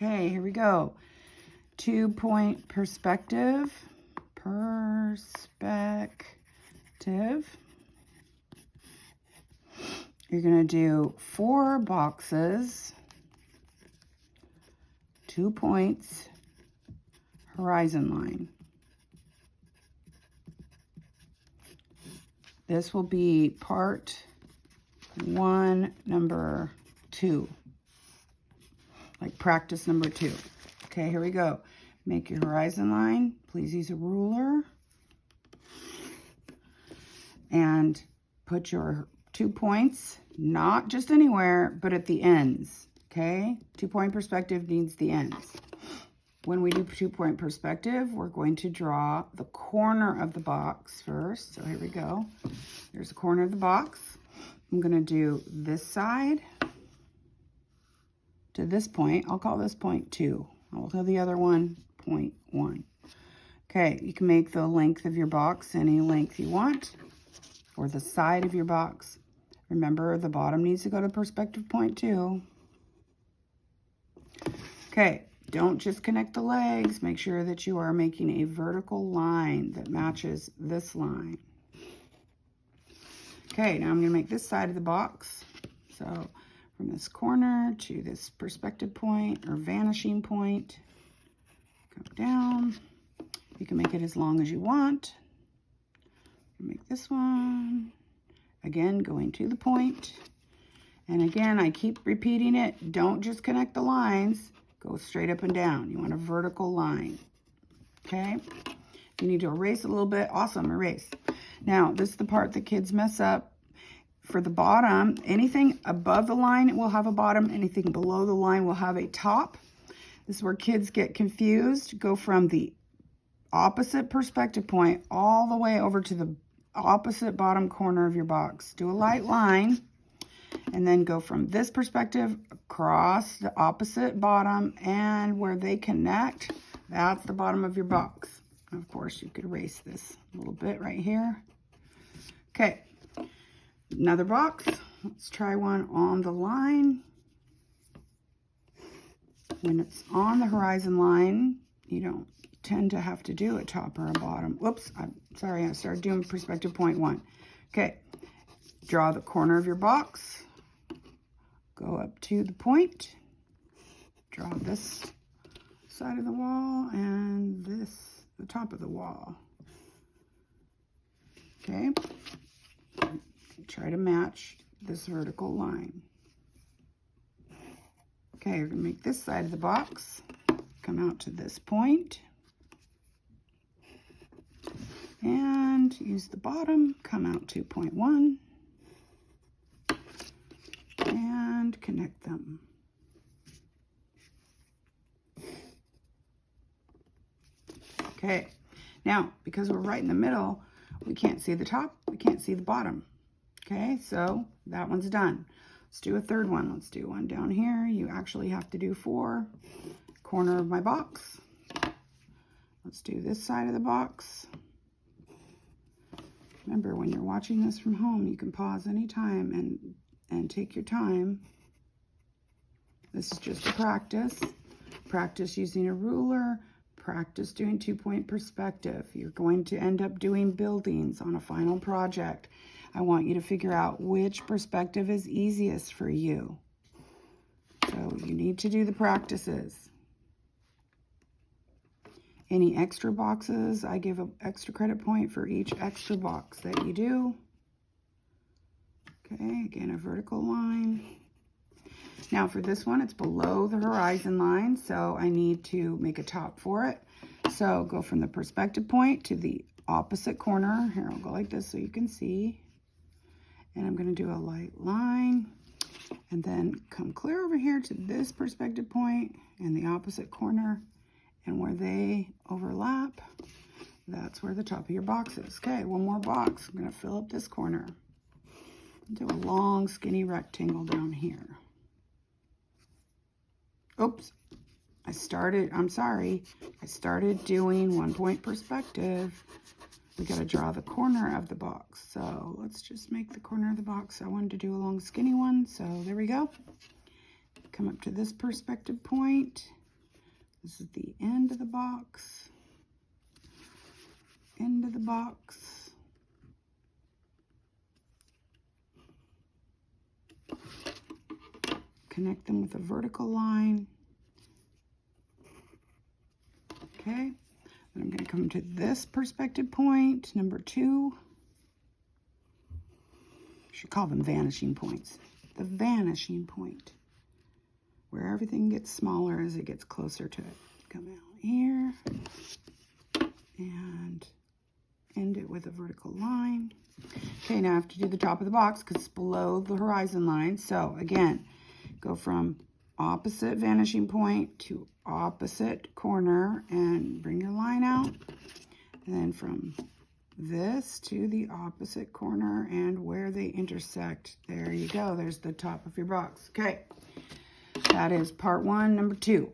Okay, here we go. 2-point perspective. You're going to do 4 boxes, 2 points, horizon line. This will be part 1, number 2, like practice number 2. Okay, here we go. Make your horizon line. Please use a ruler. And put your 2 points, not just anywhere, but at the ends. Okay, 2-point perspective needs the ends. When we do 2-point perspective, we're going to draw the corner of the box first. So here we go. There's the corner of the box. I'm going to do this side to this point. I'll call this point 2. I'll call the other one point 1. Okay, you can make the length of your box any length you want, or the side of your box. Remember, the bottom needs to go to perspective point 2. Okay, don't just connect the legs. Make sure that you are making a vertical line that matches this line. Okay, now I'm going to make this side of the box. So from this corner to this perspective point or vanishing point, go down. You can make it as long as you want. Make this one. Again, going to the point. And again, I keep repeating it. Don't just connect the lines. Go straight up and down. You want a vertical line. Okay? You need to erase a little bit. Awesome, erase. Now, this is the part that kids mess up. For the bottom, anything above the line will have a bottom. Anything below the line will have a top. This is where kids get confused. Go from the opposite perspective point all the way over to the opposite bottom corner of your box. Do a light line. And then go from this perspective across the opposite bottom, and where they connect, that's the bottom of your box. Of course, you could erase this a little bit right here. Okay, another box. Let's try one on the line. When it's on the horizon line, you don't tend to have to do a top or a bottom. Whoops, I'm sorry, I started doing perspective point 1. Okay, draw the corner of your box. Go up to the point, draw this side of the wall and this, the top of the wall. Okay, try to match this vertical line. Okay, you're gonna make this side of the box, come out to this point, and use the bottom, come out to point 1. And connect them. Okay, now because we're right in the middle, we can't see the top, we can't see the bottom. Okay, so that one's done. Let's do a third one. Let's do one down here. You actually have to do 4. Corner of my box. Let's do this side of the box. Remember, when you're watching this from home, you can pause anytime and take your time. This is just a practice. Practice using a ruler. Practice doing 2-point perspective. You're going to end up doing buildings on a final project. I want you to figure out which perspective is easiest for you. So you need to do the practices. Any extra boxes, I give an extra credit point for each extra box that you do. Okay, again, a vertical line. Now for this one, it's below the horizon line, so I need to make a top for it. So go from the perspective point to the opposite corner. Here, I'll go like this so you can see. And I'm going to do a light line. And then come clear over here to this perspective point and the opposite corner. And where they overlap, that's where the top of your box is. Okay, one more box. I'm going to fill up this corner. Do a long skinny rectangle down here. Oops, I'm sorry. I started doing 1-point perspective. We got to draw the corner of the box. So let's just make the corner of the box. I wanted to do a long skinny one, so there we go. Come up to this perspective point. This is the end of the box. End of the box. Connect them with a vertical line. Okay. Then I'm going to come to this perspective point, number 2. Should call them vanishing points. The vanishing point, where everything gets smaller as it gets closer to it. Come out here and end it with a vertical line. Okay, now I have to do the top of the box because it's below the horizon line. So again, go from opposite vanishing point to opposite corner and bring your line out. And then from this to the opposite corner and where they intersect. There you go. There's the top of your box. Okay. That is part 1, number 2.